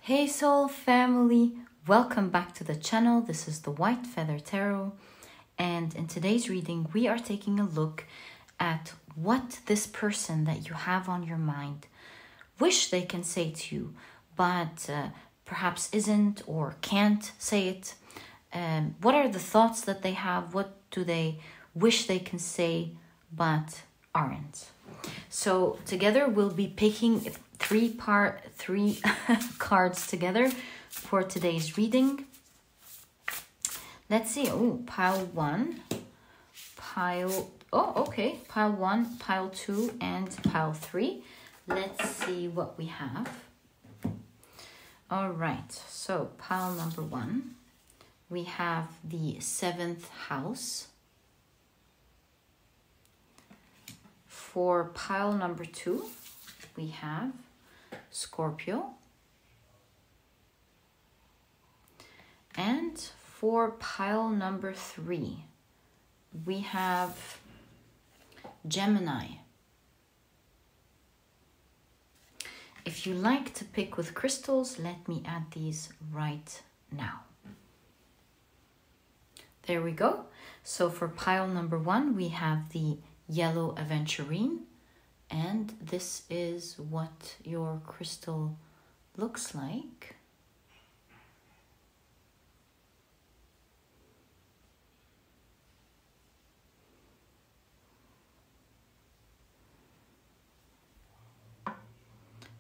Hey soul family, welcome back to the channel. This is the White Feather Tarot, and in today's reading we are taking a look at what this person that you have on your mind wish they can say to you, but perhaps isn't or can't say it. What are the thoughts that they have? What do they wish they can say but aren't? So together we'll be picking three cards together for today's reading. Let's see. Oh, pile 1, pile 1, pile 2, and pile 3. Let's see what we have. All right, so pile number 1, we have the 7th house. For pile number 2, we have Scorpio. And for pile number 3, we have Gemini. If you like to pick with crystals, let me add these right now. There we go. So for pile number 1, we have the yellow Aventurine, and this is what your crystal looks like.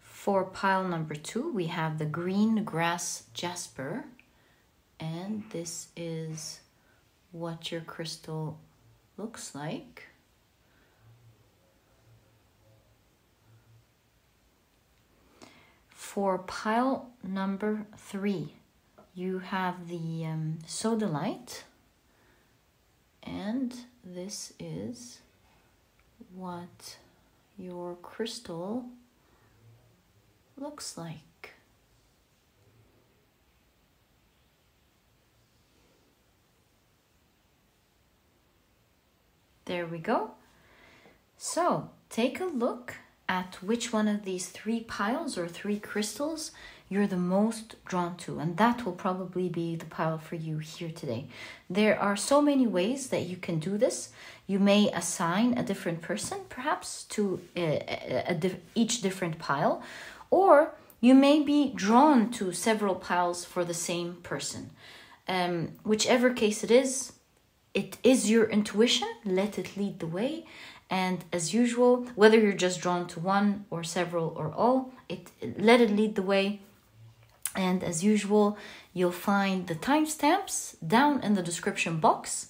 For pile number 2, we have the green grass Jasper, and this is what your crystal looks like. For pile number 3, you have the Sodalite, and this is what your crystal looks like. There we go. So take a look at which one of these 3 piles or 3 crystals you're the most drawn to, and that will probably be the pile for you here today. There are so many ways that you can do this. You may assign a different person perhaps to each different pile, or you may be drawn to several piles for the same person. Whichever case it is your intuition. Let it lead the way. And as usual, whether you're just drawn to one or several or all, let it lead the way. And as usual, you'll find the timestamps down in the description box.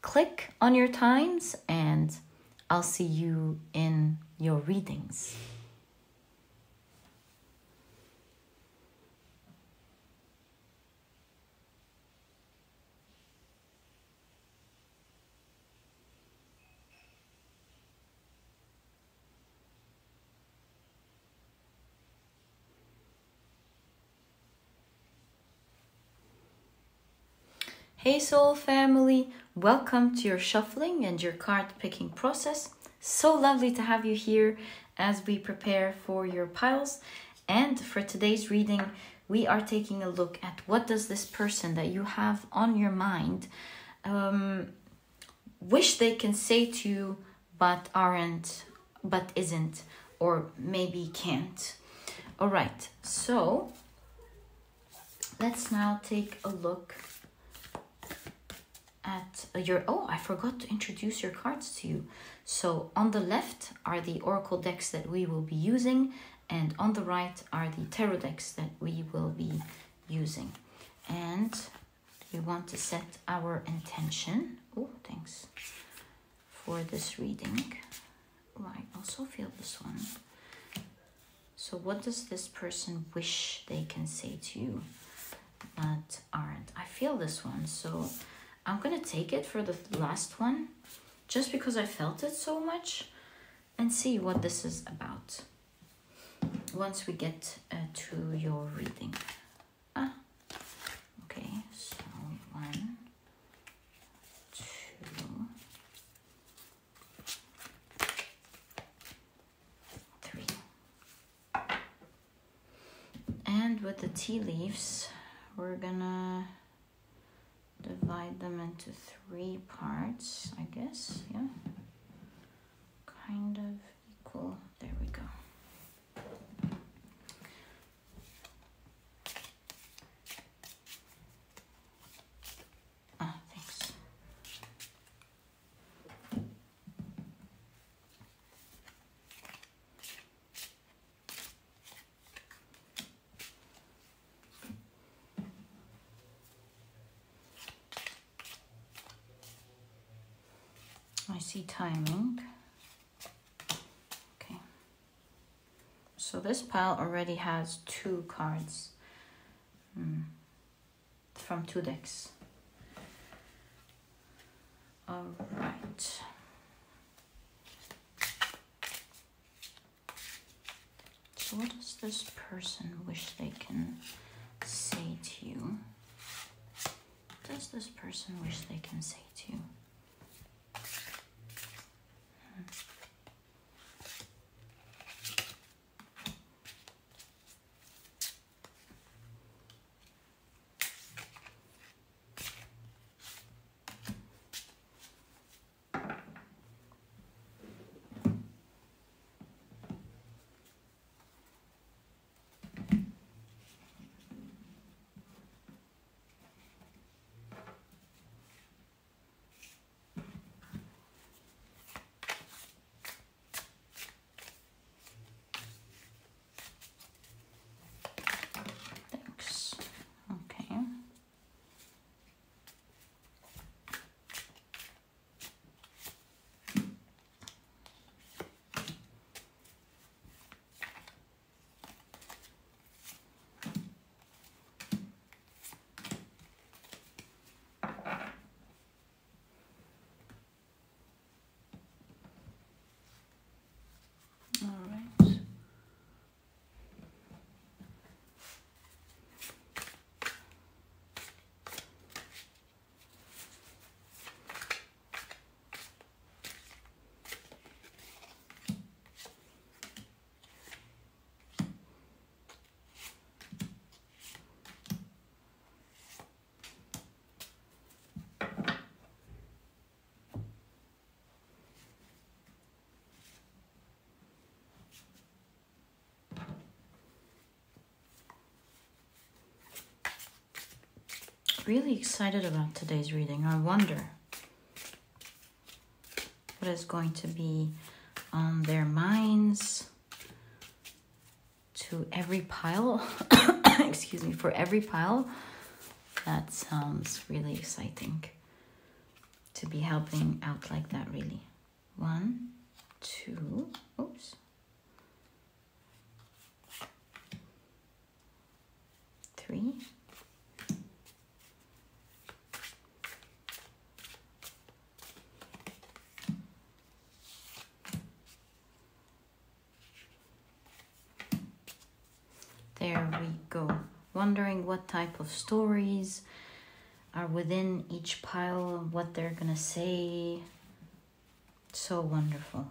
Click on your times and I'll see you in your readings. Hey soul family, welcome to your shuffling and your card picking process. So lovely to have you here as we prepare for your piles. And for today's reading, we are taking a look at what does this person that you have on your mind wish they can say to you but aren't, but isn't, or maybe can't. All right, so let's now take a look at I forgot to introduce your cards to you. So on the left are the oracle decks that we will be using, and on the right are the tarot decks that we will be using. And we want to set our intention. Oh, thanks for this reading. Oh, I also feel this one. So what does this person wish they can say to you but aren't? I feel this one, so I'm going to take it for the last one, just because I felt it so much, and see what this is about once we get to your reading. Okay, so 1, 2, 3. And with the tea leaves, we're gonna divide them into 3 parts, I guess, yeah. Kind of equal, there we go. Ah, thanks. I see timing. Okay. So this pile already has 2 cards from 2 decks. All right. So what does this person wish they can say to you? What does this person wish they can say to you? Really excited about today's reading. I wonder what is going to be on their minds to every pile. Excuse me, for every pile. That sounds really exciting to be helping out like that, really. 1, 2, oops. 3. There we go. Wondering what type of stories are within each pile, what they're gonna say. So wonderful.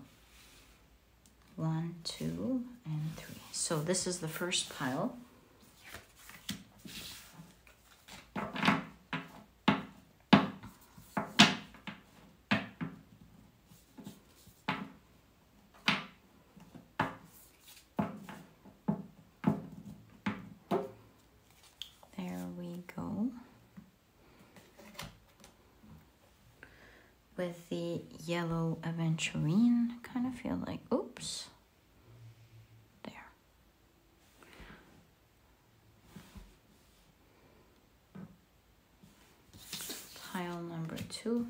1, 2, and 3. So this is the first pile. With the yellow Aventurine, kind of feel like, oops, there. Pile number 2.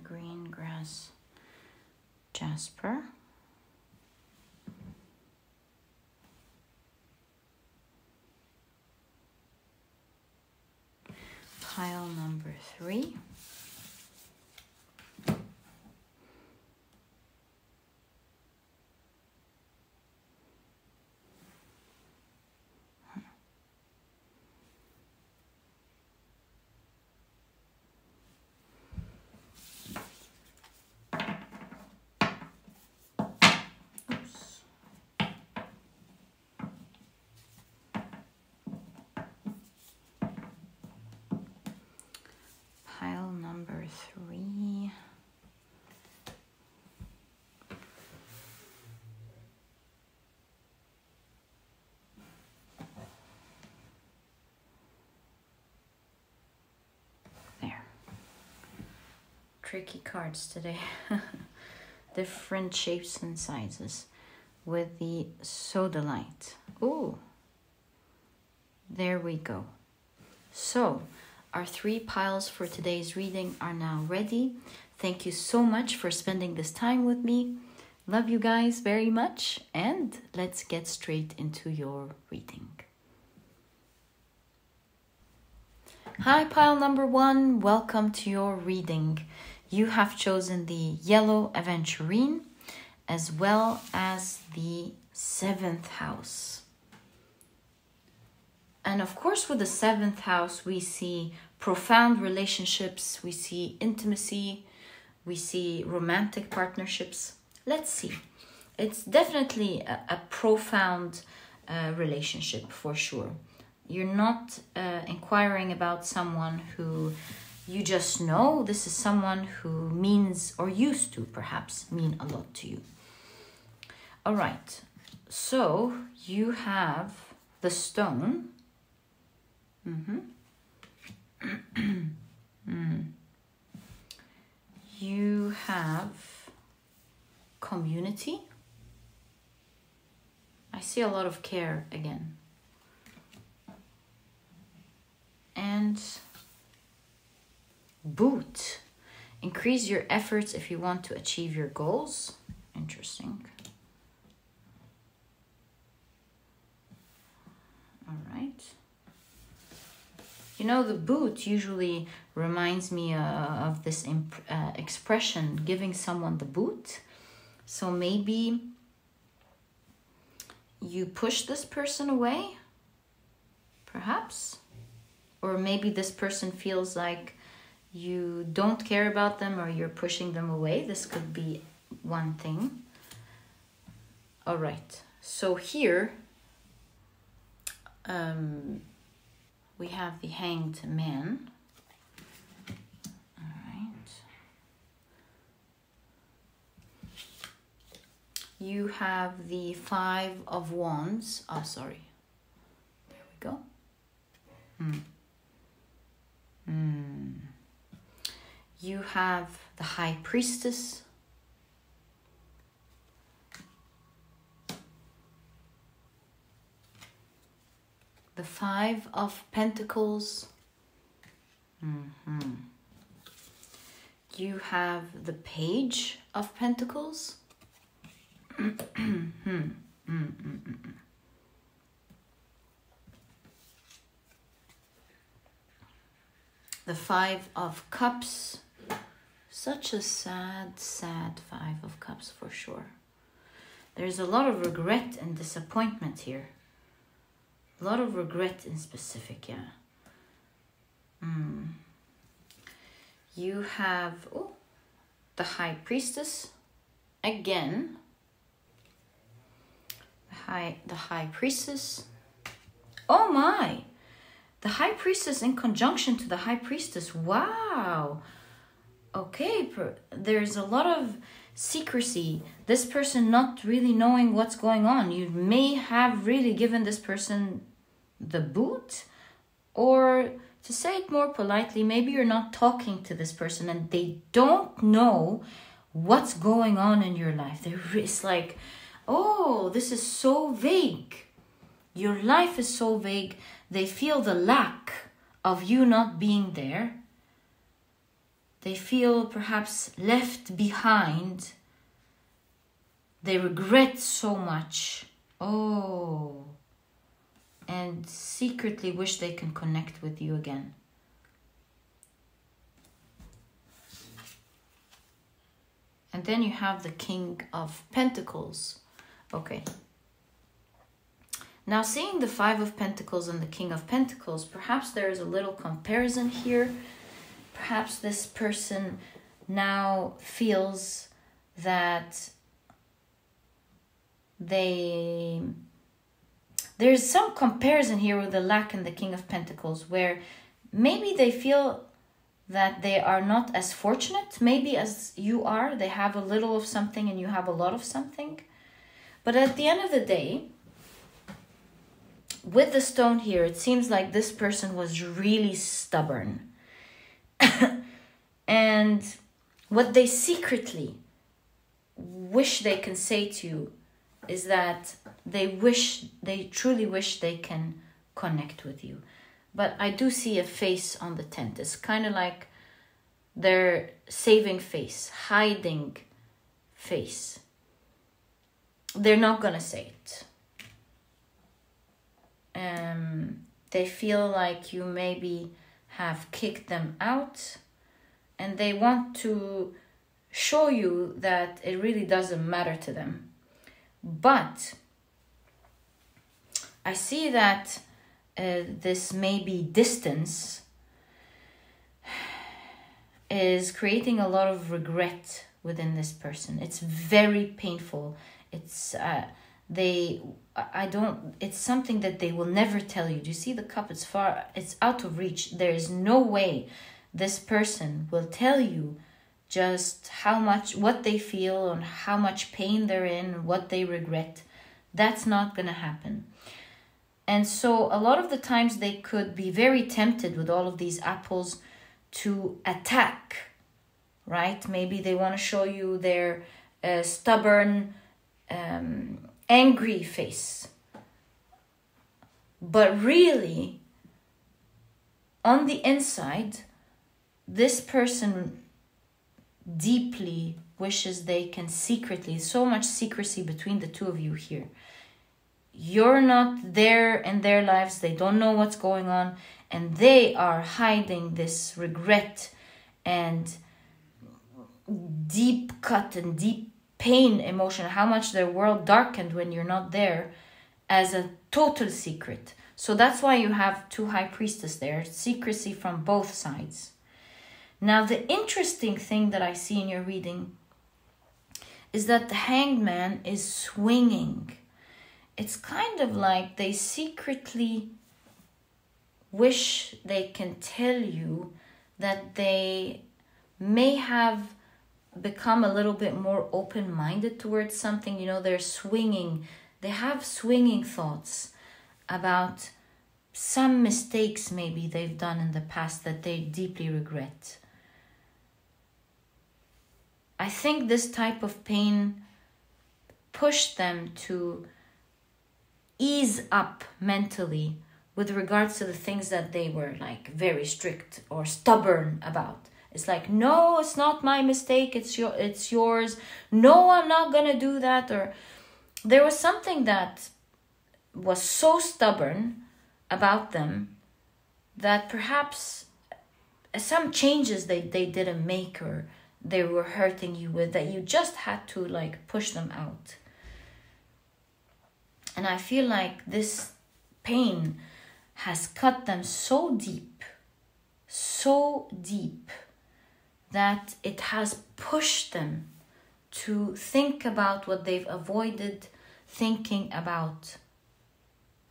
Green grass Jasper. Pile number 3. tricky cards today. Different shapes and sizes with the Sodalite. Ooh, there we go. So our 3 piles for today's reading are now ready. Thank you so much for spending this time with me. Love you guys very much, and let's get straight into your reading. Hi, pile number 1. Welcome to your reading. You have chosen the yellow Aventurine as well as the 7th house. And of course, with the 7th house, we see profound relationships, we see intimacy, we see romantic partnerships. Let's see. It's definitely a profound relationship for sure. You're not inquiring about someone who you just know. This is someone who means, or used to perhaps, mean a lot to you. All right. So you have the stone. You have community. I see a lot of care again. And boot. Increase your efforts if you want to achieve your goals. Interesting. All right. You know, the boot usually reminds me of this expression, giving someone the boot. So maybe you push this person away, perhaps. Or maybe this person feels like you don't care about them or you're pushing them away. This could be one thing. All right. So here we have the Hanged Man. All right. You have the 5 of Wands. Oh, sorry. There we go. You have the High Priestess. The 5 of Pentacles. You have the Page of Pentacles. The 5 of Cups. Such a sad, sad 5 of Cups for sure. There's a lot of regret and disappointment here. A lot of regret in specific, yeah. You have the High Priestess. Again. The High Priestess. Oh my! The High Priestess in conjunction to the High Priestess. Wow. Okay, there's a lot of secrecy. This person not really knowing what's going on. You may have really given this person the boot. Or to say it more politely, maybe you're not talking to this person and they don't know what's going on in your life. It's like, oh, this is so vague. Your life is so vague. They feel the lack of you not being there. They feel perhaps left behind. They regret so much. Oh. And secretly wish they can connect with you again. And then you have the King of Pentacles. Okay. Now, seeing the 5 of Pentacles and the King of Pentacles, perhaps there is a little comparison here. Perhaps this person now feels that there's some comparison here with the Lack and the King of Pentacles, where maybe they feel that they are not as fortunate, maybe as you are. They have a little of something and you have a lot of something. But at the end of the day, with the stone here, it seems like this person was really stubborn. And what they secretly wish they can say to you is that they truly wish they can connect with you. But I do see a face on the tent. It's kind of like their saving face, hiding face. They're not gonna say it. They feel like you maybe have kicked them out, and they want to show you that it really doesn't matter to them. But I see that this maybe distance is creating a lot of regret within this person. It's very painful. It's it's something that they will never tell you. Do you see the cup? It's out of reach. There is no way this person will tell you just what they feel and how much pain they're in, what they regret. That's not going to happen. And so a lot of the times they could be very tempted with all of these apples to attack, right? Maybe they want to show you their stubborn, angry face. But really, on the inside, this person deeply wishes they can secretly, so much secrecy between the two of you here. You're not there in their lives. They don't know what's going on. And they are hiding this regret and deep cut and deep pain emotion, how much their world darkened when you're not there, as a total secret. So that's why you have two high priestess there, secrecy from both sides. Now, the interesting thing that I see in your reading is that the Hanged Man is swinging. It's kind of like they secretly wish they can tell you that they may have become a little bit more open-minded towards something. You know, they're swinging. They have swinging thoughts about some mistakes maybe they've done in the past that they deeply regret. I think this type of pain pushed them to ease up mentally with regards to the things that they were like very strict or stubborn about. It's like, no, it's not my mistake, it's yours. No, I'm not gonna do that. Or there was something that was so stubborn about them that perhaps some changes they didn't make or they were hurting you with, that you just had to like push them out. And I feel like this pain has cut them so deep, that it has pushed them to think about what they've avoided thinking about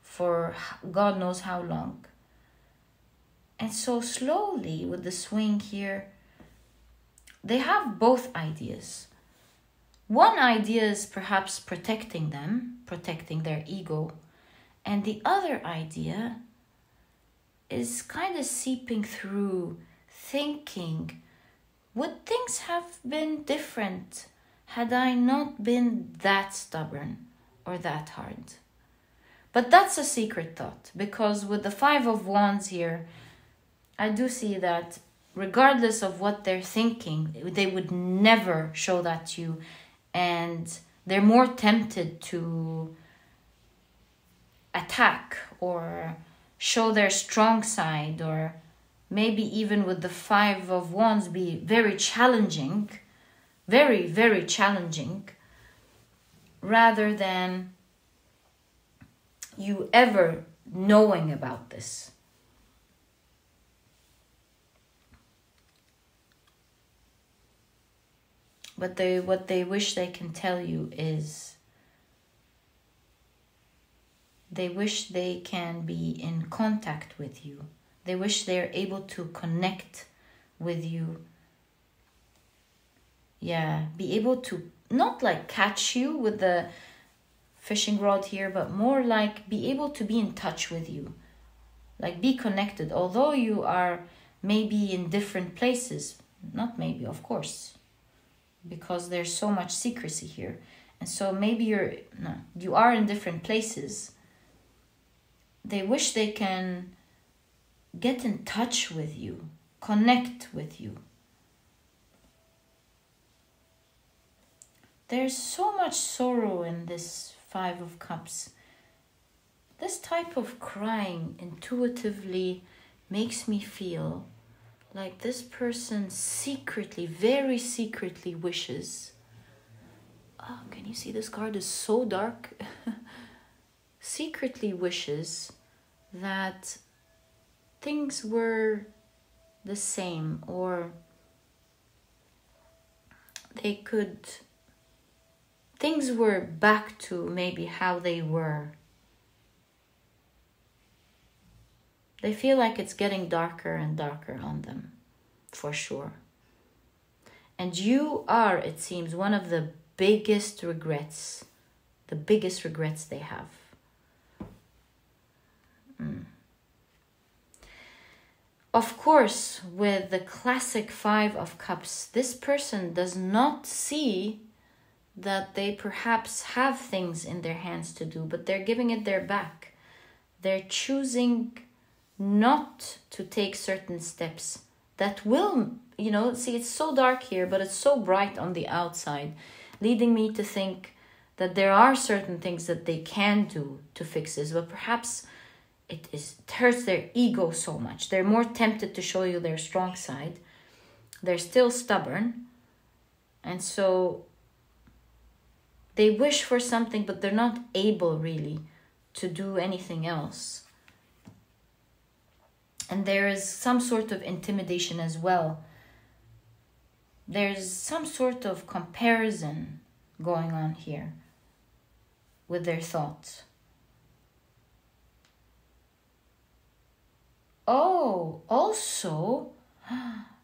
for God knows how long. And so slowly with the swing here, they have both ideas. One idea is perhaps protecting them, protecting their ego. And the other idea is kind of seeping through, thinking, would things have been different had I not been that stubborn or that hard? But that's a secret thought, because with the Five of Wands here, I do see that regardless of what they're thinking, they would never show that to you. And they're more tempted to attack or show their strong side, or maybe even with the Five of Wands be very challenging, very, very challenging, rather than you ever knowing about this. But what they wish they can tell you is they wish they can be in contact with you. They wish they're able to connect with you. Yeah, be able to not like catch you with the fishing rod here, but more like be able to be in touch with you. Like be connected. Although you are maybe in different places. Not maybe, of course. because there's so much secrecy here. And so maybe you are in different places. They wish they can get in touch with you, connect with you. There's so much sorrow in this Five of Cups. This type of crying intuitively makes me feel like this person secretly, very secretly wishes. Oh, can you see this card is so dark? Secretly wishes that things were the same, or things were back to maybe how they were. They feel like it's getting darker and darker on them, for sure. And you are, it seems, one of the biggest regrets they have. Of course, with the classic Five of Cups, this person does not see that they perhaps have things in their hands to do, but they're giving it their back. They're choosing not to take certain steps that will, see, it's so dark here, but it's so bright on the outside, leading me to think that there are certain things that they can do to fix this, but perhaps it hurts their ego so much. They're more tempted to show you their strong side. They're still stubborn. And so they wish for something, but they're not able really to do anything else. And there is some sort of intimidation as well. There's some sort of comparison going on here with their thoughts. Oh, also,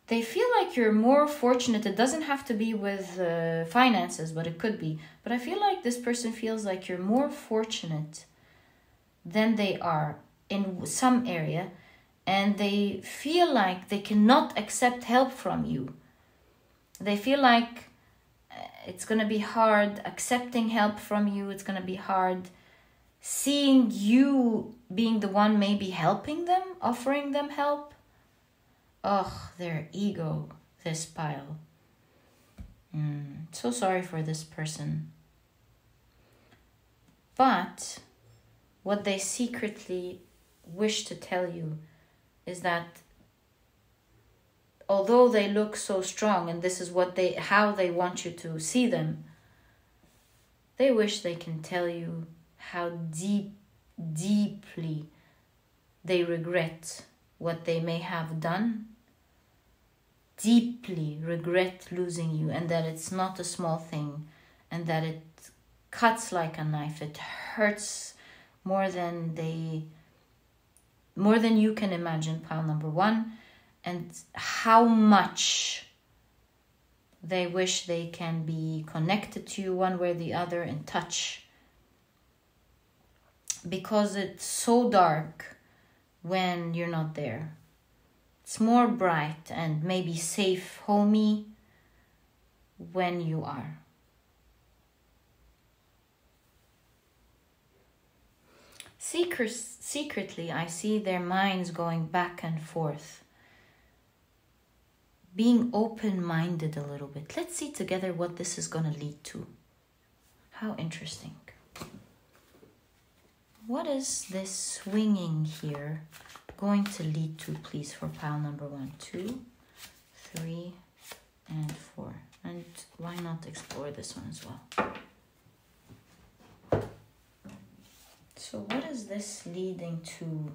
they feel like you're more fortunate. It doesn't have to be with finances, but it could be. But I feel like this person feels like you're more fortunate than they are in some area. And they feel like they cannot accept help from you. They feel like it's going to be hard accepting help from you. It's going to be hard seeing you being the one maybe helping them, offering them help. Oh, their ego, this pile. So sorry for this person. But what they secretly wish to tell you is that although they look so strong, and this is how they want you to see them, they wish they can tell you how deeply they regret what they may have done, deeply regret losing you, and that it's not a small thing, and that it cuts like a knife. It hurts more than you can imagine, pile number one, and how much they wish they can be connected to you one way or the other, in touch, because it's so dark when you're not there. It's more bright and maybe safe, homey, when you are. Secretly, I see their minds going back and forth, being open-minded a little bit. Let's see together what this is going to lead to. How interesting. What is this swinging here going to lead to, please, for pile number 1, 2, 3, and 4. And why not explore this one as well? So what is this leading to?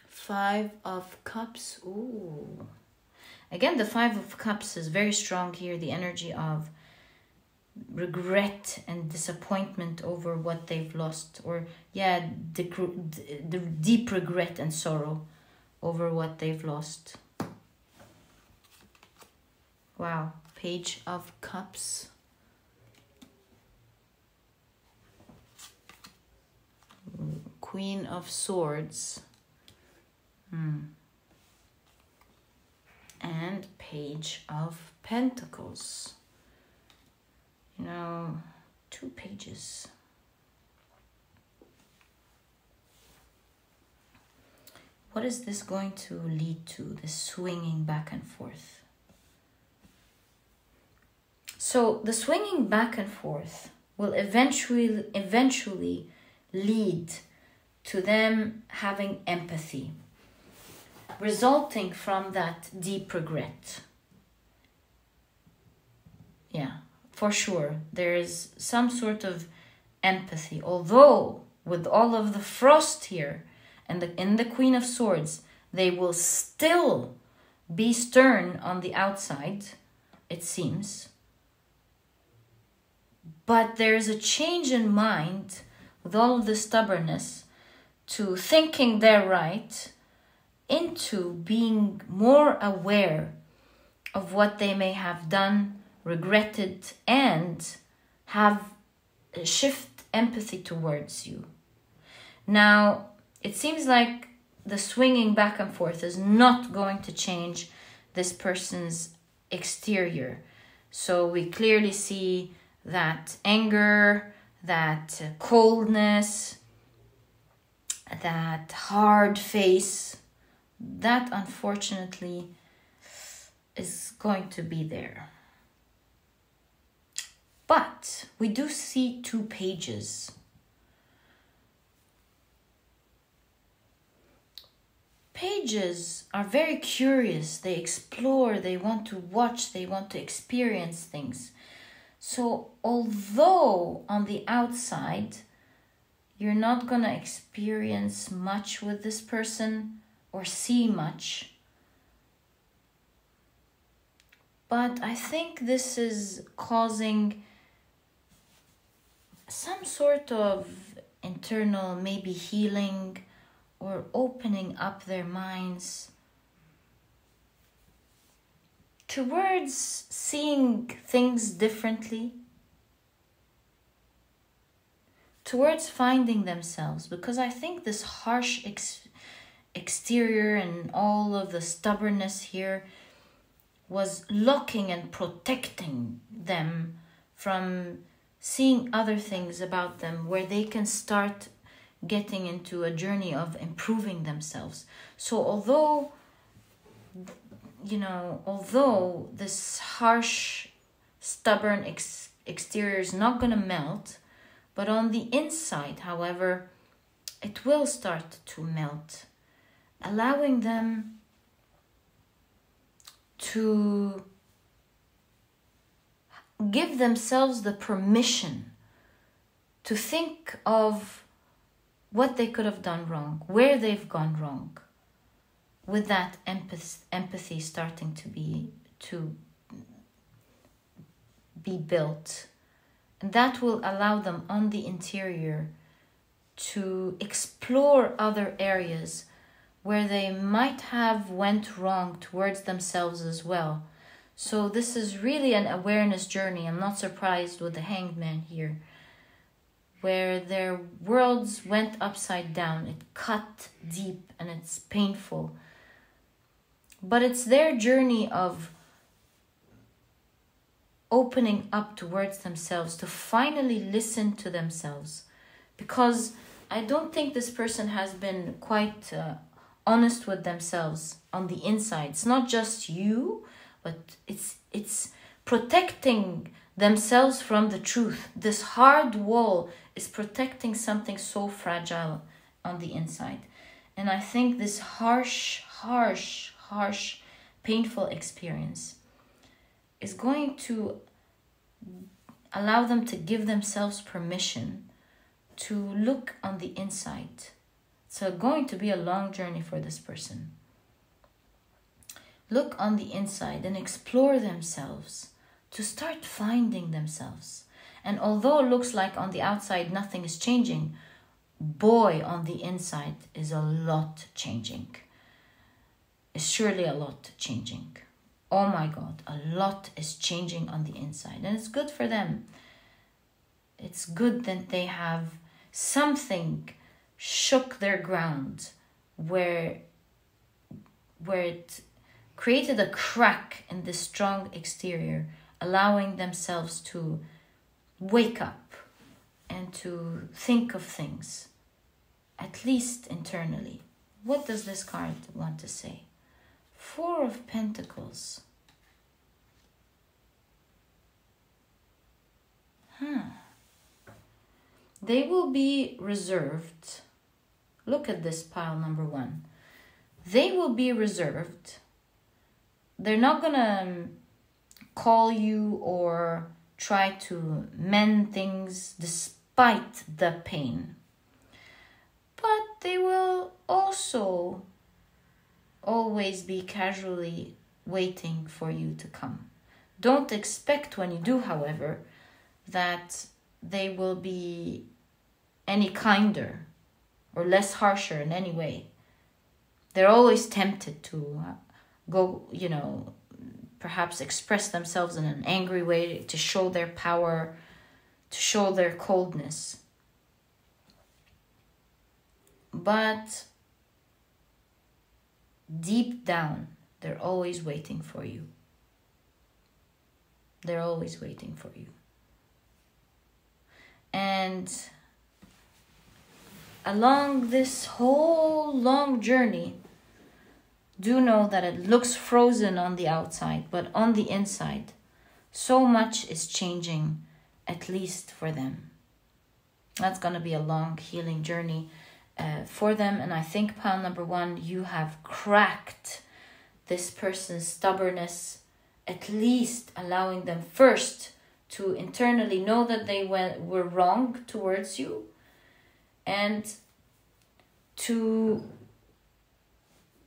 5 of Cups. Ooh. Again, the 5 of Cups is very strong here. The energy of regret and disappointment over what they've lost. Or, the deep regret and sorrow over what they've lost. Wow. Page of Cups. Queen of Swords. And and Page of Pentacles. You know, 2 pages. What is this going to lead to, this swinging back and forth? So the swinging back and forth will eventually lead to them having empathy, resulting from that deep regret. Yeah, for sure, there is some sort of empathy, although with all of the frost here and in the Queen of Swords, they will still be stern on the outside, it seems. But there's a change in mind with all of the stubbornness to thinking they're right, into being more aware of what they may have done, regretted, and have shift empathy towards you. Now, it seems like the swinging back and forth is not going to change this person's exterior. So we clearly see that anger, that coldness, that hard face, that unfortunately is going to be there. But we do see 2 pages. Pages are very curious. They explore, they want to watch, they want to experience things. So although on the outside, you're not going to experience much with this person or see much, but I think this is causing some sort of internal maybe healing or opening up their minds towards seeing things differently, towards finding themselves. Because I think this harsh exterior and all of the stubbornness here was locking and protecting them from seeing other things about them, where they can start getting into a journey of improving themselves. So although this harsh, stubborn exterior is not going to melt, but on the inside, however, it will start to melt, allowing them to give themselves the permission to think of what they could have done wrong, where they've gone wrong, with that empathy starting to be built. And that will allow them on the interior to explore other areas where they might have went wrong towards themselves as well. So this is really an awareness journey. I'm not surprised with the Hanged Man here, where their worlds went upside down. It cut deep and it's painful. But it's their journey of opening up towards themselves to finally listen to themselves. Because I don't think this person has been quite honest with themselves on the inside. It's not just you, but it's protecting themselves from the truth. This hard wall is protecting something so fragile on the inside. And I think this harsh, painful experience is going to allow them to give themselves permission to look on the inside. It's going to be a long journey for this person. Look on the inside and explore themselves, to start finding themselves. And although it looks like on the outside nothing is changing, boy, on the inside is a lot changing. It's surely a lot changing. Oh my God, a lot is changing on the inside. And it's good for them. It's good that they have something shook their ground where it created a crack in this strong exterior, allowing themselves to wake up and to think of things, at least internally. What does this card want to say? Four of Pentacles. They will be reserved. Look at this pile number 1. They will be reserved. They're not gonna call you or try to mend things despite the pain. But they will also always be casually waiting for you to come. Don't expect when you do, however, that they will be any kinder or less harsher in any way. They're always tempted to go, perhaps express themselves in an angry way to show their power, to show their coldness. But deep down, they're always waiting for you. They're always waiting for you. And along this whole long journey, do know that it looks frozen on the outside, but on the inside, so much is changing, at least for them. That's going to be a long healing journey for them. And I think pile number 1, you have cracked this person's stubbornness, at least allowing them first to internally know that they were wrong towards you, and to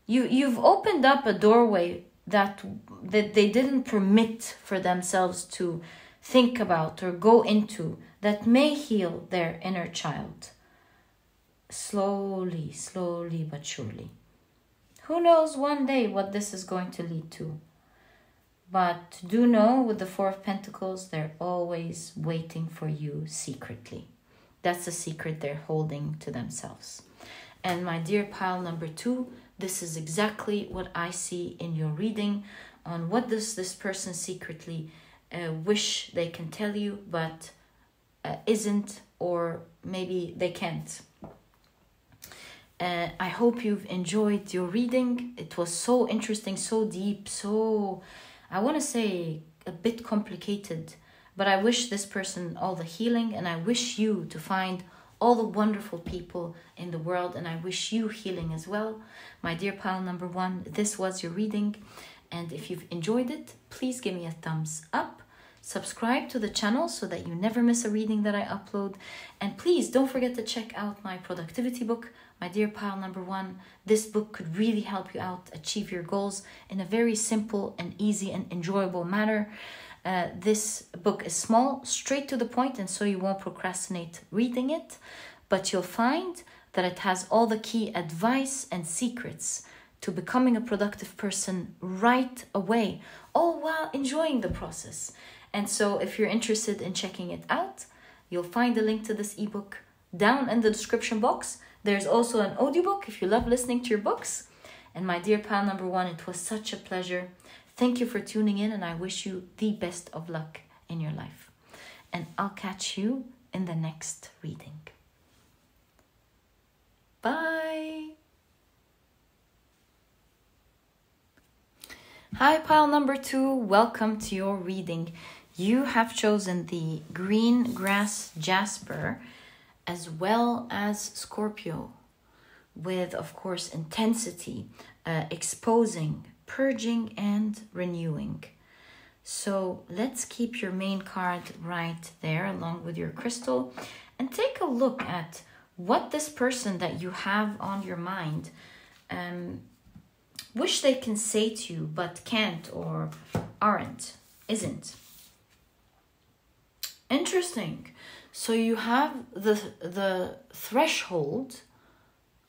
you've opened up a doorway that they didn't permit for themselves to think about or go into, that may heal their inner child. Slowly but surely. Who knows one day what this is going to lead to. But do know, with the Four of Pentacles, they're always waiting for you secretly. That's a secret they're holding to themselves. And my dear pile number 2, this is exactly what I see in your reading on what does this person secretly wish they can tell you, but isn't, or maybe they can't. I hope you've enjoyed your reading. It was so interesting, so deep, so, I want to say, a bit complicated. But I wish this person all the healing, and I wish you to find all the wonderful people in the world, and I wish you healing as well. My dear pile number 1, this was your reading. And if you've enjoyed it, please give me a thumbs up. Subscribe to the channel so that you never miss a reading that I upload. And please don't forget to check out my productivity book, my dear pile number 1. This book could really help you out achieve your goals in a very simple and easy and enjoyable manner. This book is small, straight to the point, and so you won't procrastinate reading it. But you'll find that it has all the key advice and secrets to becoming a productive person right away, all while enjoying the process. And so if you're interested in checking it out, you'll find a link to this ebook down in the description box. There's also an audiobook if you love listening to your books. And my dear pile number 1, it was such a pleasure. Thank you for tuning in, and I wish you the best of luck in your life. And I'll catch you in the next reading. Bye. Hi, pile number 2. Welcome to your reading. You have chosen the green grass Jasper as well as Scorpio, with, of course, intensity, exposing, purging, and renewing. So let's keep your main card right there along with your crystal, and take a look at what this person that you have on your mind wish they can say to you but can't, or isn't. Interesting. So you have the threshold.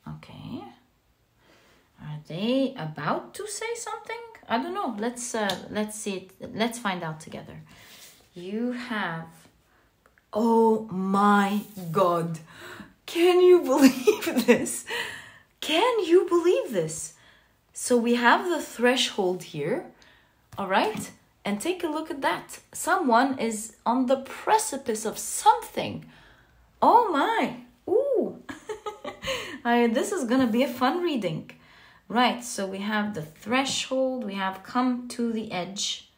Okay. Are they about to say something? I don't know. Let's see it. Let's find out together. You have, oh my God. Can you believe this? Can you believe this? So we have the threshold here, all right? And take a look at that. Someone is on the precipice of something. Oh my, ooh. This is gonna be a fun reading. Right, so we have the threshold, we have come to the edge.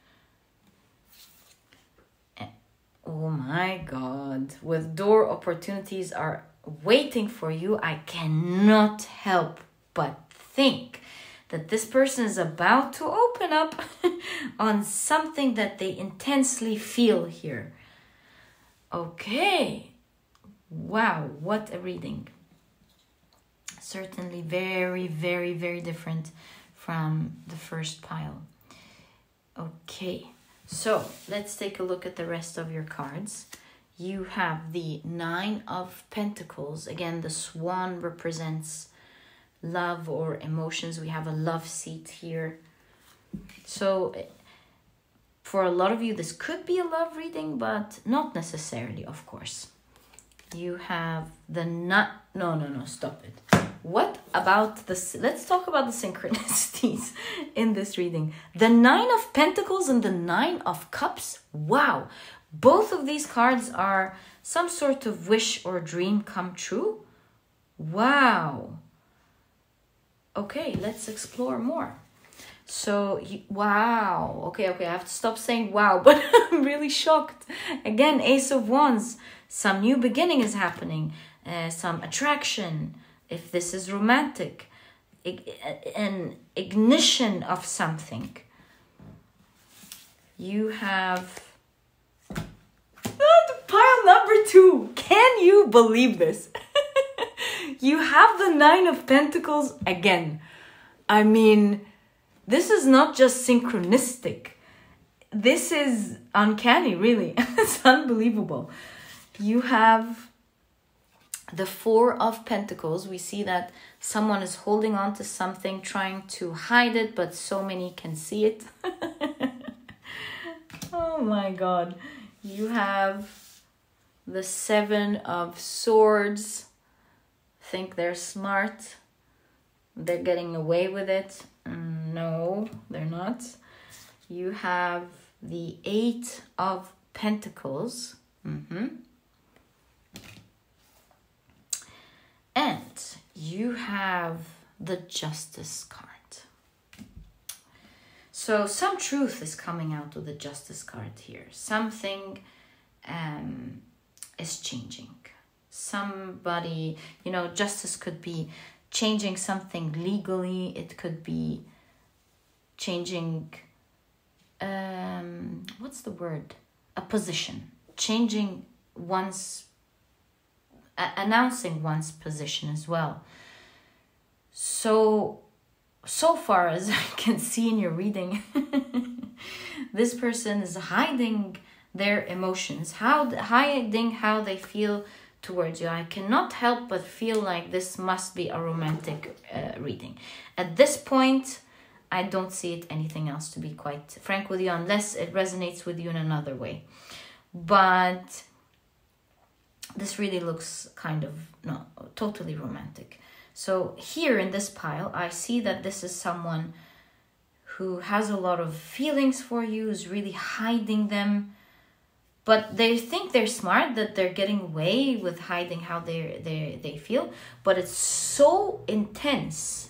Oh my God, with door opportunities are waiting for you, I cannot help but think that this person is about to open up on something that they intensely feel here. Okay, wow, what a reading. Certainly very, very, very different from the first pile. Okay, so let's take a look at the rest of your cards. You have the 9 of Pentacles. Again, the swan represents love or emotions. We have a love seat here. So for a lot of you, this could be a love reading, but not necessarily, of course. You have the no, stop it. What about this? Let's talk about the synchronicities in this reading. The 9 of Pentacles and the 9 of Cups. Wow. Both of these cards are some sort of wish or dream come true. Wow. Okay, let's explore more. So, wow. Okay, I have to stop saying wow, but I'm really shocked. Again, Ace of Wands. Some new beginning is happening. Some attraction. If this is romantic, an ignition of something. You have pile number 2. Can you believe this? You have the 9 of Pentacles again. I mean, this is not just synchronistic. This is uncanny, really. It's unbelievable. You have the 4 of Pentacles. We see that someone is holding on to something, trying to hide it, but so many can see it. Oh my God. You have the 7 of Swords. Think they're smart. They're getting away with it. No, they're not. You have the 8 of Pentacles. And you have the Justice card. So some truth is coming out of the Justice card here. Something is changing. Somebody, justice could be changing something legally. It could be changing, what's the word? A position. Changing one's announcing one's position as well. So far as I can see in your reading, this person is hiding their emotions, hiding how they feel towards you. I cannot help but feel like this must be a romantic reading. At this point, I don't see it anything else, to be quite frank with you, unless it resonates with you in another way. But this really looks totally romantic. So here in this pile, I see that this is someone who has a lot of feelings for you, is really hiding them. But they think they're smart, that they're getting away with hiding how they feel. But it's so intense,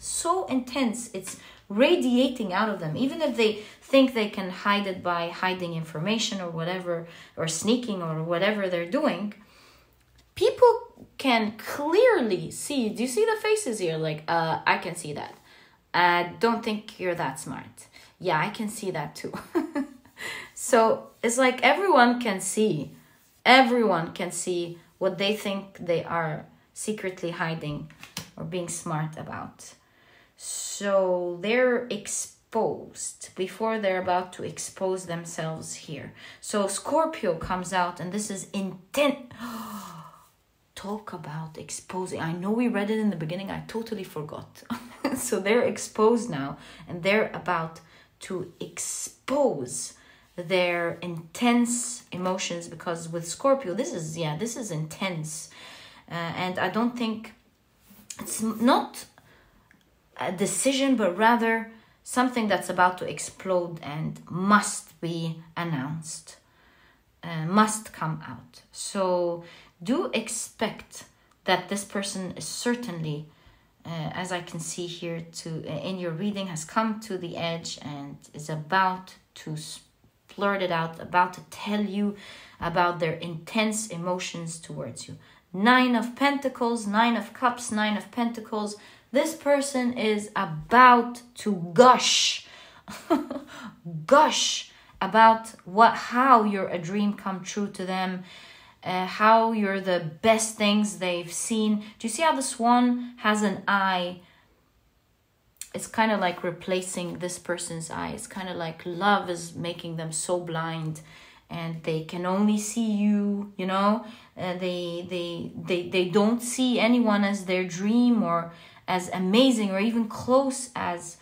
it's radiating out of them. Even if they think they can hide it by hiding information or whatever, or sneaking or whatever they're doing, people can clearly see. Do you see the faces here? Like, I can see that. I don't think you're that smart. Yeah, I can see that too. So it's like everyone can see what they think they are secretly hiding or being smart about. So they're exposed before they're about to expose themselves here. So Scorpio comes out, and this is intense. Talk about exposing. I know we read it in the beginning. I totally forgot. So they're exposed now, and they're about to expose their intense emotions, because with Scorpio, this is intense. And I don't think it's not a decision, but rather something that's about to explode and must be announced, must come out. So do expect that this person is certainly, as I can see here in your reading, has come to the edge and is about to blurt it out, about to tell you about their intense emotions towards you. 9 of Pentacles, 9 of Cups, 9 of Pentacles. This person is about to gush, gush about how you're a dream come true to them, how you're the best things they've seen. Do you see how the swan has an eye? It's kind of like replacing this person's eye. It's kind of like love is making them so blind, and they can only see you, you know. They don't see anyone as their dream or as amazing or even close as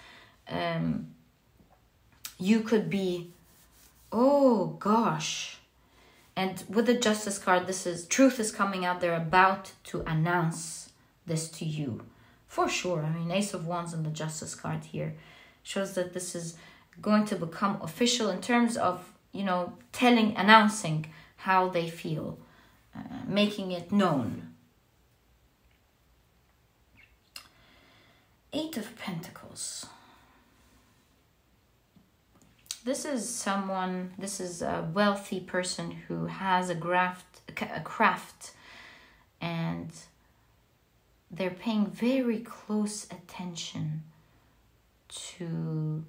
you could be. Oh gosh. And with the Justice card, this is truth is coming out. They're about to announce this to you. For sure. I mean, Ace of Wands and the Justice card here shows that this is going to become official in terms of, you know, announcing how they feel, making it known. 8 of Pentacles. This is a wealthy person who has a craft, and they're paying very close attention to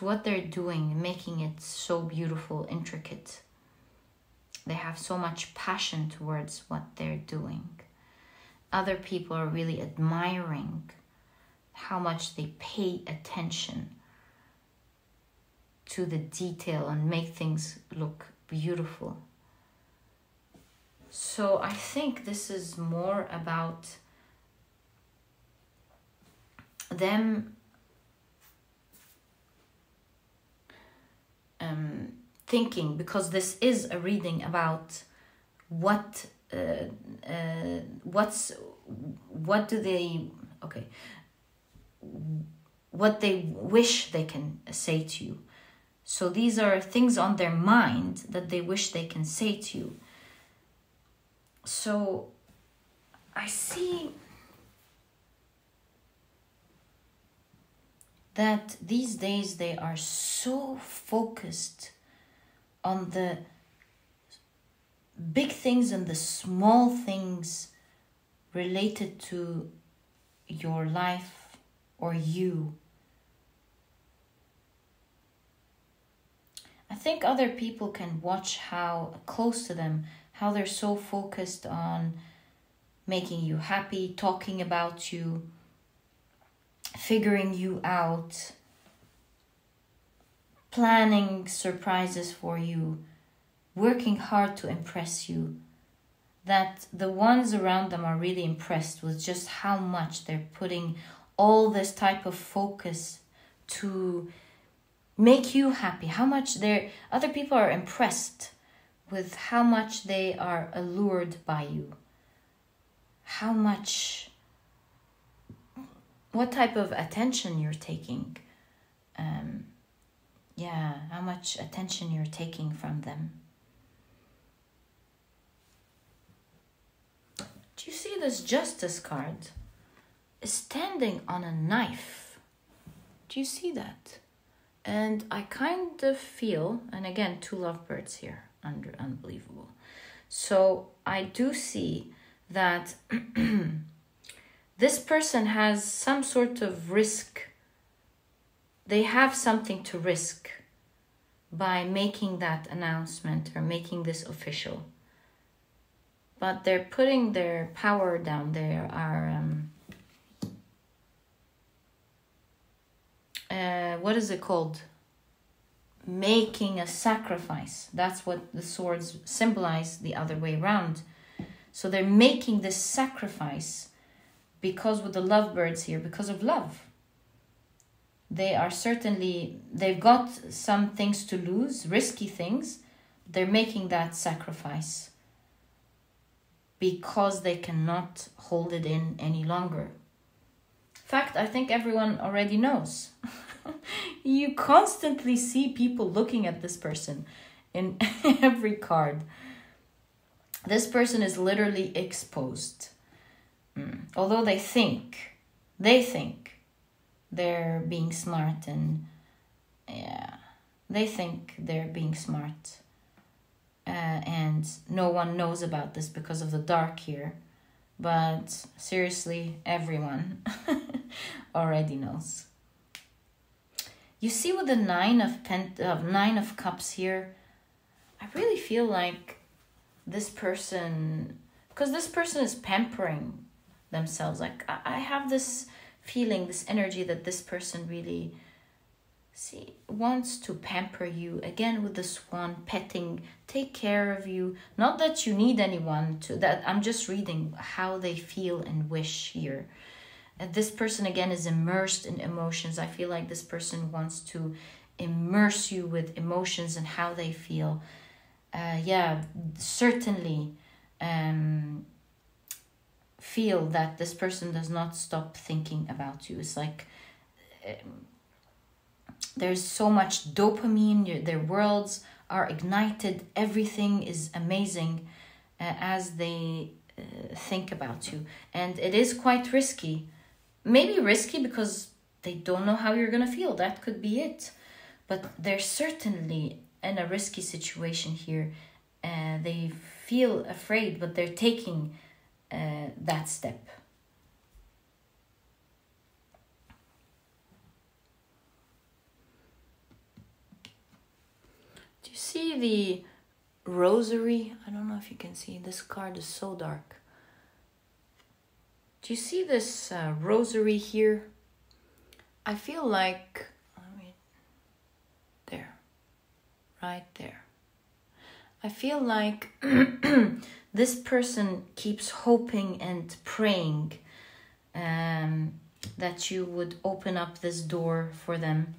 what they're doing, making it so beautiful, intricate. They have so much passion towards what they're doing. Other people are really admiring how much they pay attention to the detail and make things look beautiful. So I think this is more about them thinking, because this is a reading about what they wish they can say to you. So these are things on their mind that they wish they can say to you. So I see that these days they are so focused on the big things and the small things related to your life or you. I think other people can watch how close to them, how they're so focused on making you happy, talking about you, figuring you out, planning surprises for you, working hard to impress you, that the ones around them are really impressed with just how much they're putting all this type of focus to make you happy, how much other people are impressed with how much they are allured by you, what type of attention you're taking, how much attention you're taking from them. Do you see this Justice card is standing on a knife? Do you see that? And I kind of feel, and again, 2 lovebirds here, unbelievable. So I do see that this person has some sort of risk. They have something to risk by making that announcement or making this official. But they're putting their power down. They are, what is it called? Making a sacrifice. That's what the swords symbolize the other way around. So they're making this sacrifice because with the lovebirds here, because of love. They've got some things to lose, risky things. They're making that sacrifice because they cannot hold it in any longer. In fact, I think everyone already knows. You constantly see people looking at this person in every card. This person is literally exposed. Although they think they're being smart, and they think they're being smart. And no one knows about this because of the dark here. But seriously, everyone already knows. You see with the Nine of Cups here, I really feel like this person, because this person is pampering themselves. Like I have this feeling, this energy that this person really wants to pamper you. Again with the swan, petting, take care of you. Not that you need anyone to, that I'm just reading how they feel and wish here. And this person again is immersed in emotions. I feel like this person wants to immerse you with emotions and how they feel. Certainly feel that this person does not stop thinking about you. It's like there's so much dopamine, their worlds are ignited, everything is amazing as they think about you. And it is quite risky. Maybe risky because they don't know how you're going to feel. That could be it. But they're certainly in a risky situation here. They feel afraid, but they're taking that step. Do you see the rosary? I don't know if you can see. This card is so dark. Do you see this rosary here? I feel like, there, right there. I feel like this person keeps hoping and praying that you would open up this door for them,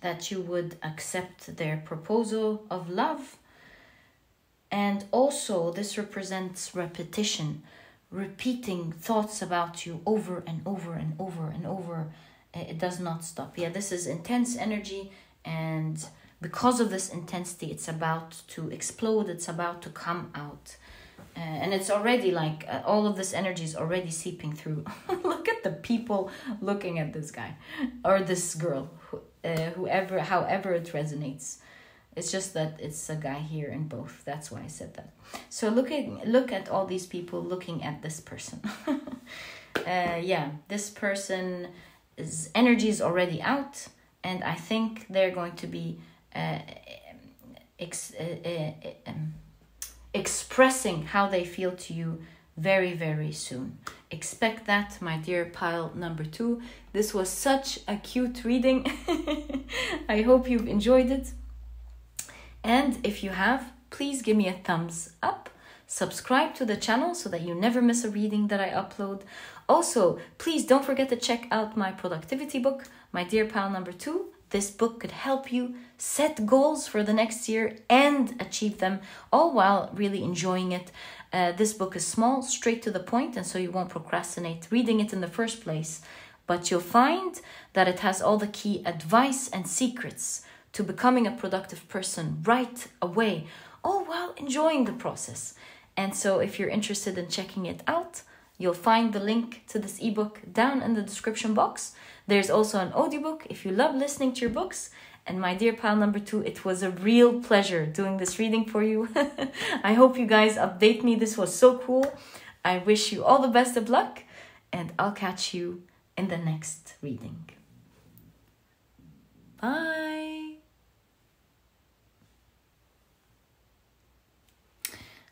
that you would accept their proposal of love. And also this represents repetition, repeating thoughts about you over and over and over and over. It does not stop. Yeah, this is intense energy, and because of this intensity, it's about to explode. It's about to come out. And it's already like all of this energy is already seeping through. Look at the people looking at this guy or this girl, however it resonates. It's just that it's a guy here in both. That's why I said that. So look at all these people looking at this person. This person's energy is already out, and I think they're going to be expressing how they feel to you very, very soon. Expect that, my dear pile number 2. This was such a cute reading. I hope you've enjoyed it. And if you have, please give me a thumbs up. Subscribe to the channel so that you never miss a reading that I upload. Also, please don't forget to check out my productivity book, my dear pile number 2. This book could help you set goals for the next year and achieve them, all while really enjoying it. This book is small, straight to the point, and so you won't procrastinate reading it in the first place. But you'll find that it has all the key advice and secrets to becoming a productive person right away, all while enjoying the process. And so if you're interested in checking it out, you'll find the link to this ebook down in the description box. There's also an audiobook if you love listening to your books. And my dear pile number 2, it was a real pleasure doing this reading for you. I hope you guys update me. This was so cool. I wish you all the best of luck, and I'll catch you in the next reading. Bye.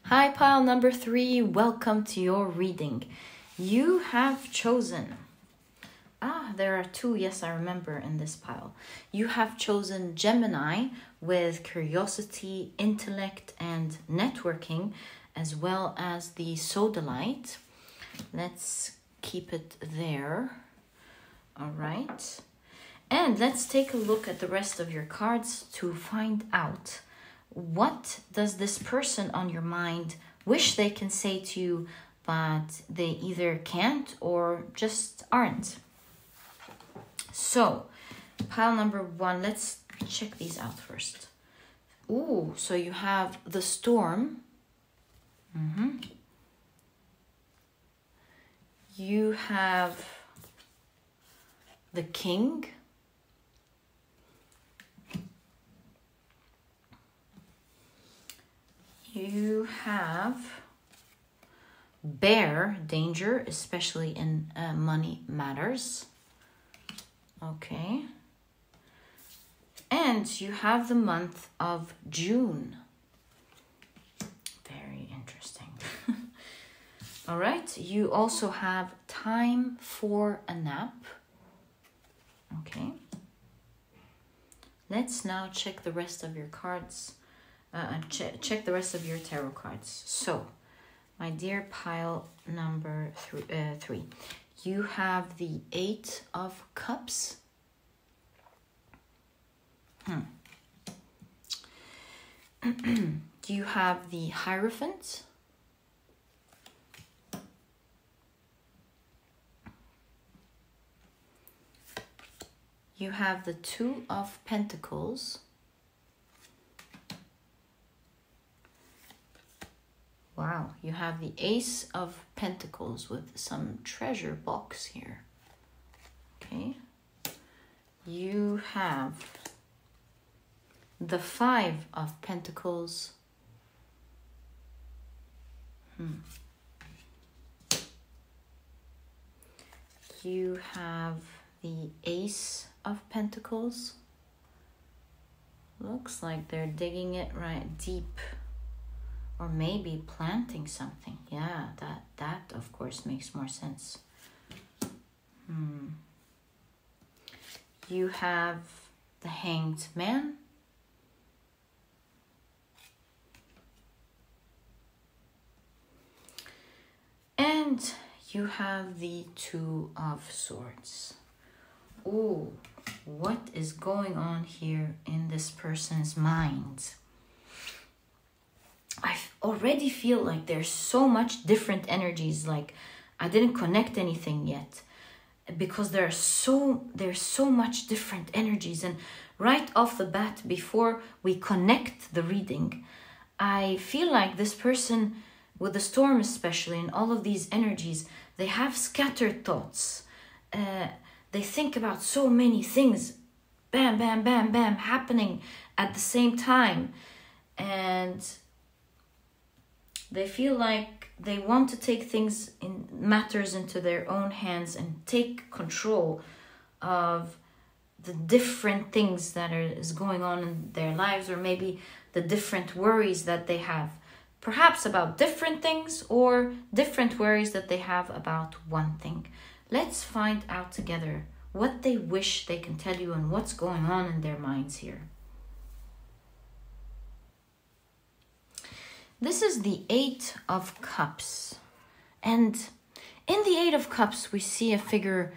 Hi, pile number 3. Welcome to your reading. You have chosen... there are 2. Yes, I remember in this pile. You have chosen Gemini with curiosity, intellect, and networking, as well as the Sodalite. Let's keep it there. All right. And let's take a look at the rest of your cards to find out, what does this person on your mind wish they can say to you, but they either can't or just aren't. So, pile number 1, let's check these out first. Ooh, so you have the Storm. You have the King. You have Bear, danger, especially in money matters. Okay. And you have the month of June. Very interesting. All right. You also have time for a nap. Okay. Let's now check the rest of your cards. Check the rest of your tarot cards. So, my dear pile number 3, you have the 8 of Cups. You have the Hierophant. You have the 2 of Pentacles. Wow, you have the Ace of Pentacles with some treasure box here. Okay. You have the 5 of Pentacles. You have the Ace of Pentacles. Looks like they're digging it right deep. Or maybe planting something. Yeah, that of course makes more sense. You have the Hanged Man. And you have the 2 of Swords. Oh, what is going on here in this person's mind? I already feel like there's so much different energies, like I didn't connect anything yet because there's so much different energies. And right off the bat, before we connect the reading, I feel like this person with the Storm especially and all of these energies, they have scattered thoughts. They think about so many things, bam, bam, bam, bam, happening at the same time. And they feel like they want to take matters into their own hands and take control of the different things that is going on in their lives, or maybe the different worries that they have, perhaps about different things or different worries that they have about one thing. Let's find out together what they wish they can tell you and what's going on in their minds here. This is the 8 of Cups. And in the 8 of Cups, we see a figure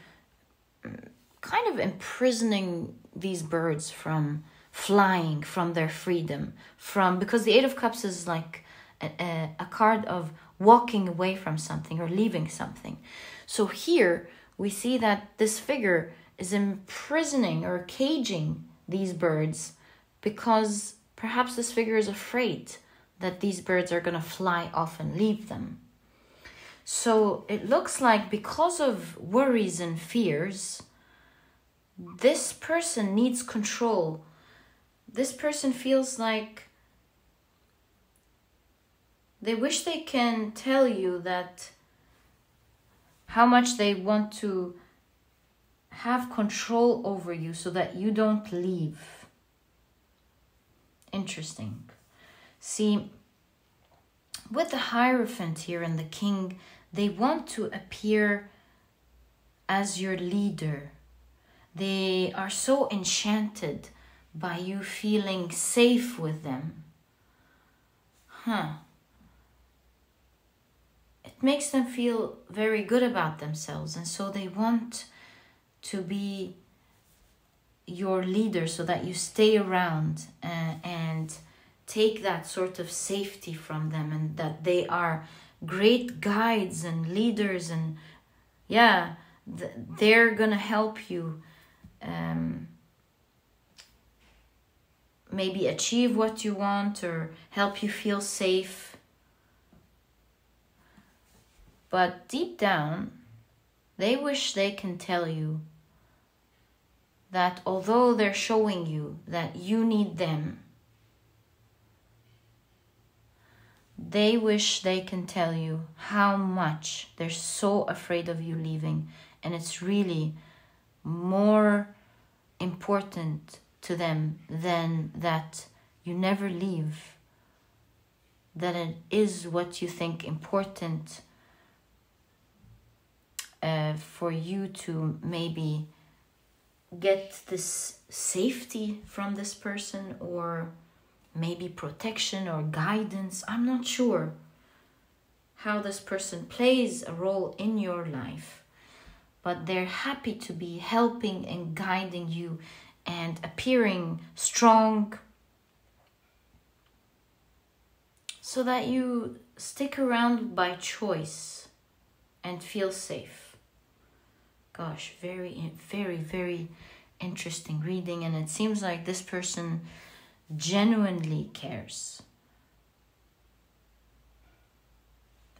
kind of imprisoning these birds from flying, from their freedom. Because the 8 of Cups is like a card of walking away from something or leaving something. So here we see that this figure is imprisoning or caging these birds because perhaps this figure is afraid that these birds are going to fly off and leave them. So it looks like because of worries and fears, this person needs control. This person feels like they wish they can tell you that how much they want to have control over you so that you don't leave. Interesting. See, with the Hierophant here and the King, they want to appear as your leader. They are so enchanted by you feeling safe with them. It makes them feel very good about themselves, and so they want to be your leader so that you stay around and take that sort of safety from them, and that they are great guides and leaders, and yeah, they're gonna help you maybe achieve what you want or help you feel safe. But deep down, they wish they can tell you that although they're showing you that you need them, they wish they can tell you how much they're so afraid of you leaving, and it's really more important to them than that you never leave, that it is what you think important for you to maybe get this safety from this person, or maybe protection or guidance. I'm not sure how this person plays a role in your life, but they're happy to be helping and guiding you and appearing strong so that you stick around by choice and feel safe. Gosh, very, very, very interesting reading, and it seems like this person genuinely cares.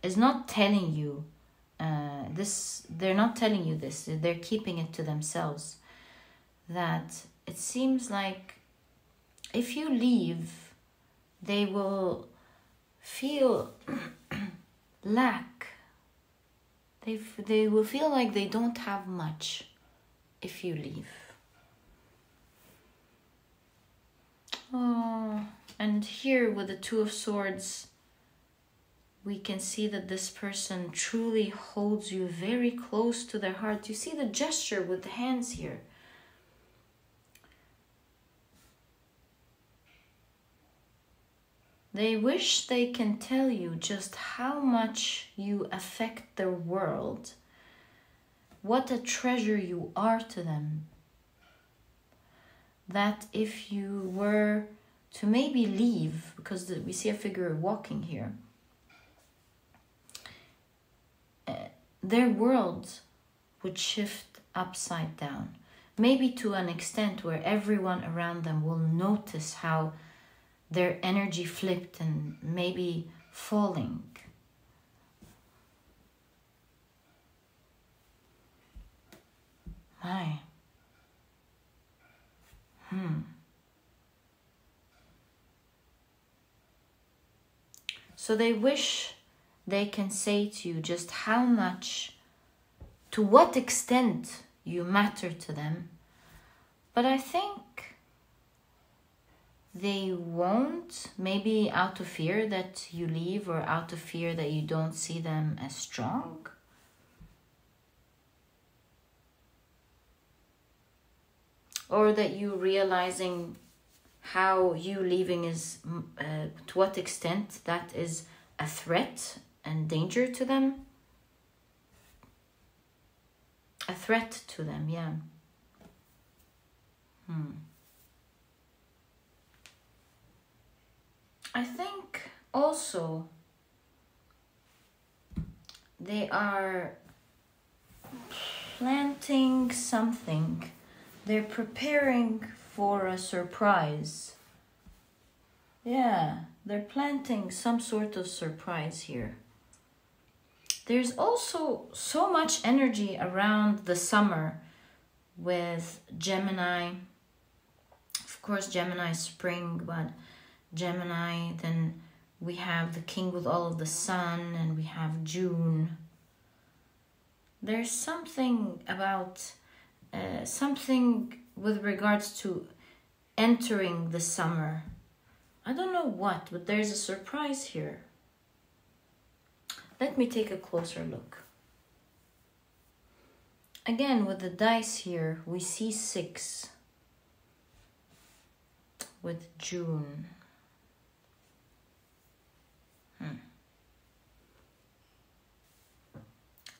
Is not telling you this, they're not telling you this, they're keeping it to themselves. That it seems like if you leave, they will feel lack. They will feel like they don't have much if you leave. Oh, and here with the Two of Swords, we can see that this person truly holds you very close to their heart. You see the gesture with the hands here. They wish they can tell you just how much you affect their world, what a treasure you are to them. That if you were to maybe leave, because we see a figure walking here, their world would shift upside down. Maybe to an extent where everyone around them will notice how their energy flipped and maybe falling. My. So they wish they can say to you just how much, to what extent you matter to them. But I think they won't, maybe out of fear that you leave, or out of fear that you don't see them as strong. Or that you realizing how you leaving is, to what extent that is a threat and danger to them. A threat to them, yeah. I think also they are planting something. They're preparing for a surprise. Yeah, they're planting some sort of surprise here. There's also so much energy around the summer with Gemini. Of course, Gemini is spring, but Gemini, then we have the king with all of the sun, and we have June. There's something about something with regards to entering the summer. I don't know what, but there's a surprise here. Let me take a closer look. Again, with the dice here, we see 6 with June.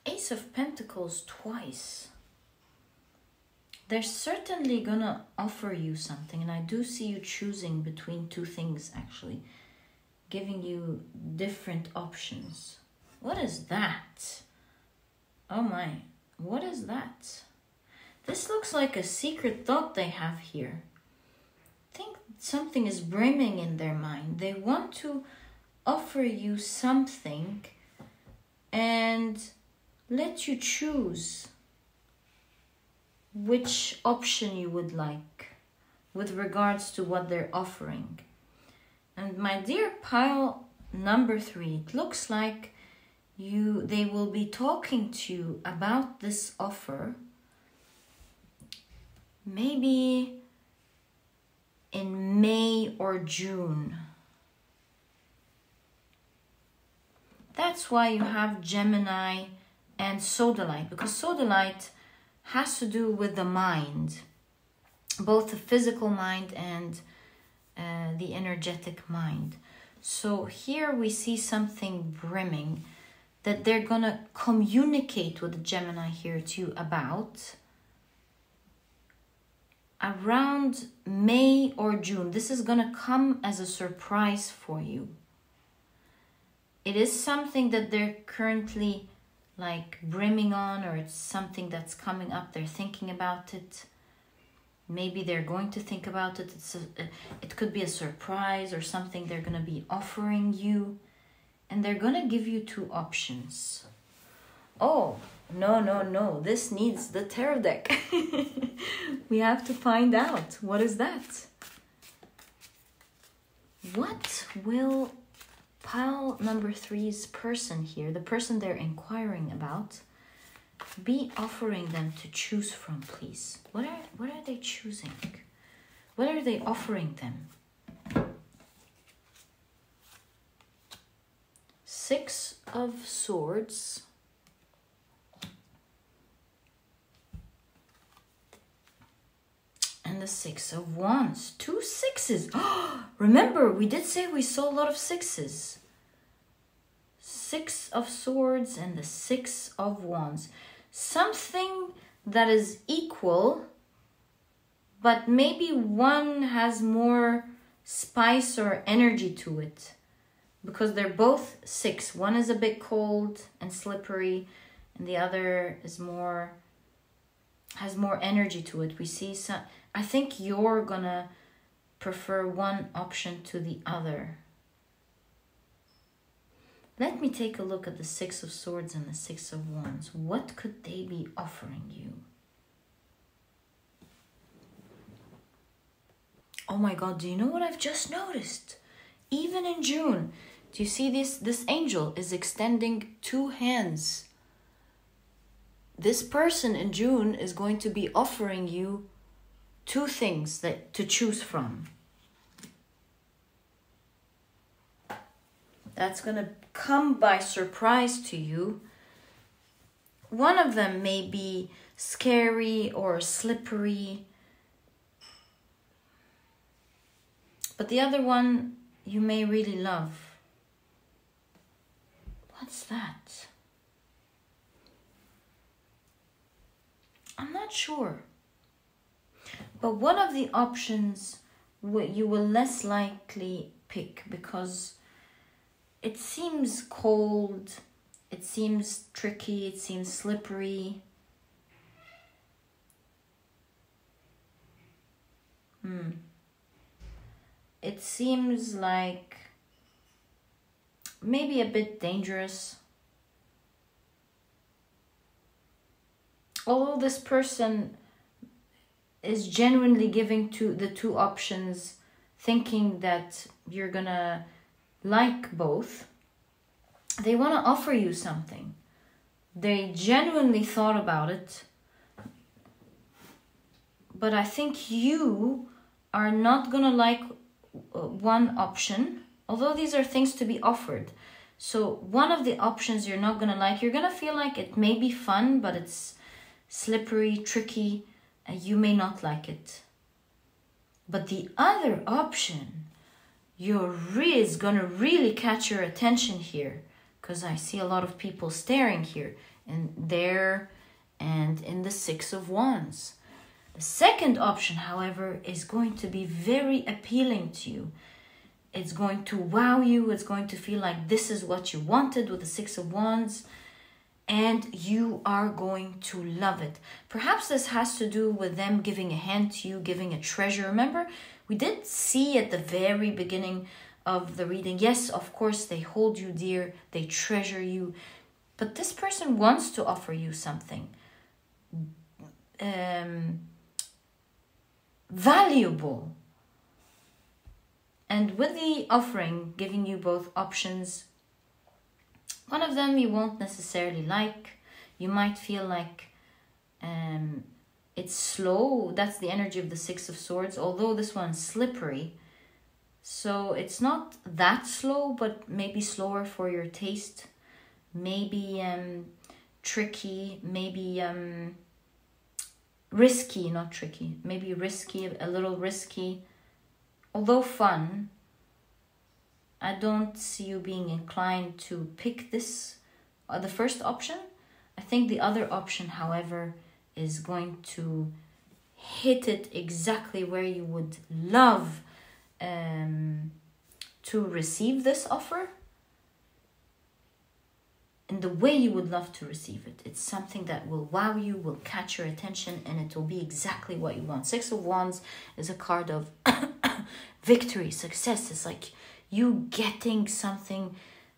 Ace of Pentacles twice. they're certainly gonna offer you something, and I do see you choosing between two things, actually, giving you different options. What is that? Oh my, what is that? This looks like a secret thought they have here. I think something is brimming in their mind. They want to offer you something and let you choose which option you would like with regards to what they're offering. And my dear pile number 3, it looks like they will be talking to you about this offer maybe in May or June. That's why you have Gemini and Sodalite, because Sodalite has to do with the mind, both the physical mind and the energetic mind. So here we see something brimming that they're gonna communicate with the Gemini here to you about around May or June. This is gonna come as a surprise for you. It is something that they're currently like brimming on, or it's something that's coming up. They're thinking about it. Maybe they're going to think about it. It could be a surprise or something they're going to be offering you. And they're going to give you 2 options. Oh, no. This needs the tarot deck. We have to find out. What is that? What will pile number 3's person here, the person they're inquiring about, be offering them to choose from, please? What are they choosing? What are they offering them? 6 of Swords. And the 6 of Wands. 2 6s. Remember, we did say we saw a lot of 6s. 6 of Swords and the 6 of Wands. Something that is equal, but maybe one has more spice or energy to it, because they're both 6. One is a bit cold and slippery, and the other is has more energy to it. We see some. I think you're gonna prefer one option to the other. Let me take a look at the 6 of Swords and the 6 of Wands. What could they be offering you? Oh my God, do you know what I've just noticed? Even in June, do you see this? This angel is extending 2 hands. This person in June is going to be offering you 2 things to choose from. That's going to come by surprise to you. One of them may be scary or slippery, but the other one you may really love. What's that? I'm not sure. But one of the options you will less likely pick, because it seems cold, it seems tricky, it seems slippery. It seems like maybe a bit dangerous. Although this person is genuinely giving the 2 options, thinking that you're gonna like both, they want to offer you something. They genuinely thought about it, but I think you are not gonna like one option, although these are things to be offered. So one of the options you're not gonna like, you're gonna feel like it may be fun, but it's slippery, tricky, and you may not like it. But the other option, is gonna really catch your attention here, because I see a lot of people staring here and there, and in the 6 of Wands. The second option, however, is going to be very appealing to you. It's going to wow you. It's going to feel like this is what you wanted with the Six of Wands. And you are going to love it. Perhaps this has to do with them giving a hand to you, giving a treasure. Remember, we did see at the very beginning of the reading, yes, of course, they hold you dear, they treasure you. But this person wants to offer you something valuable. And with the offering, giving you both options, one of them you won't necessarily like. You might feel like it's slow. That's the energy of the Six of Swords, although this one's slippery. So it's not that slow, but maybe slower for your taste. Maybe tricky, maybe risky, not tricky. Maybe risky, a little risky. Although fun, I don't see you being inclined to pick this, the first option. I think the other option, however, is going to hit it exactly where you would love to receive this offer. In the way you would love to receive it. It's something that will wow you, will catch your attention, and it will be exactly what you want. Six of Wands is a card of victory, success. It's like you getting something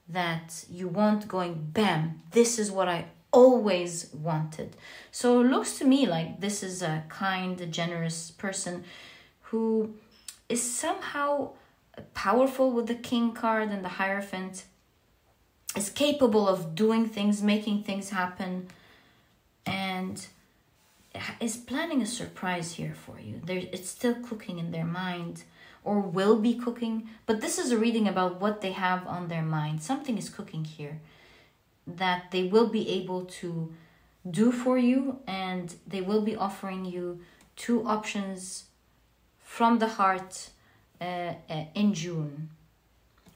that you want, going bam, this is what I always wanted. So it looks to me like this is a kind, generous person who is somehow powerful with the King card and the Hierophant, is capable of doing things, making things happen, and is planning a surprise here for you. It's still cooking in their mind, or will be cooking, but this is a reading about what they have on their mind. Something is cooking here that they will be able to do for you, and they will be offering you two options from the heart in June.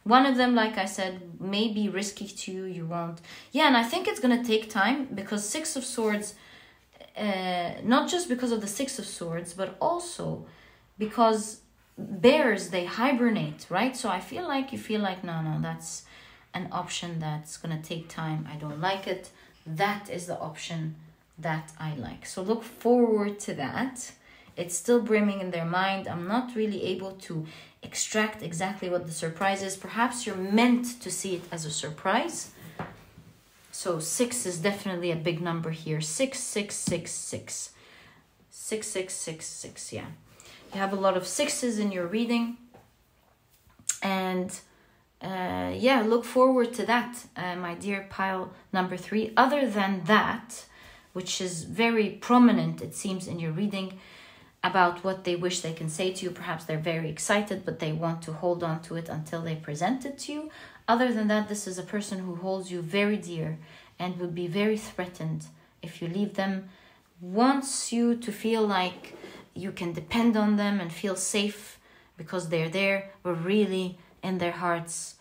One of them, like I said, may be risky to you, you won't. Yeah, and I think it's going to take time because Six of Swords, not just because of the Six of Swords, but also because bears, they hibernate, right? So I feel like you feel like, no, that's an option that's going to take time. I don't like it. That is the option that I like. So look forward to that. It's still brimming in their mind. I'm not really able to extract exactly what the surprise is. Perhaps you're meant to see it as a surprise. So 6 is definitely a big number here. 6666. 6666, yeah. You have a lot of sixes in your reading. And yeah, look forward to that, my dear pile number 3. Other than that, which is very prominent, it seems, in your reading, about what they wish they can say to you. Perhaps they're very excited, but they want to hold on to it until they present it to you. Other than that, this is a person who holds you very dear and would be very threatened if you leave them. Wants you to feel like you can depend on them and feel safe because they're there, but really in their hearts,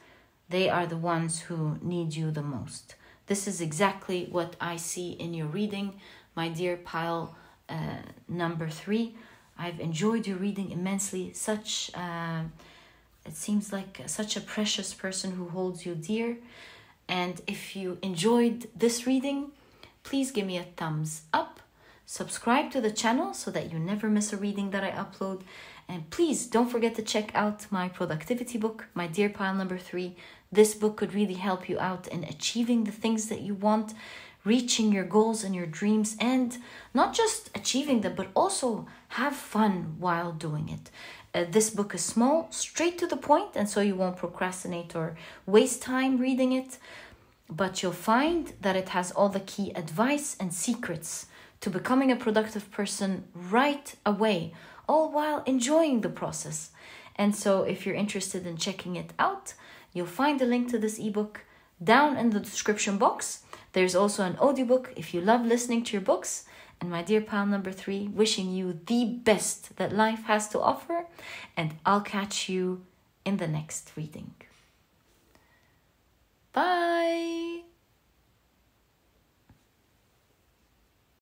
they are the ones who need you the most. This is exactly what I see in your reading, my dear pile number 3. I've enjoyed your reading immensely. It seems like such a precious person who holds you dear. And if you enjoyed this reading, please give me a thumbs up. Subscribe to the channel so that you never miss a reading that I upload. And please don't forget to check out my productivity book, my dear pile number 3. This book could really help you out in achieving the things that you want, reaching your goals and your dreams, and not just achieving them, but also have fun while doing it. This book is small, straight to the point, and so you won't procrastinate or waste time reading it. But you'll find that it has all the key advice and secrets to becoming a productive person right away, all while enjoying the process. And so if you're interested in checking it out, you'll find a link to this ebook down in the description box. There's also an audiobook if you love listening to your books. And my dear pile number 3, wishing you the best that life has to offer. And I'll catch you in the next reading.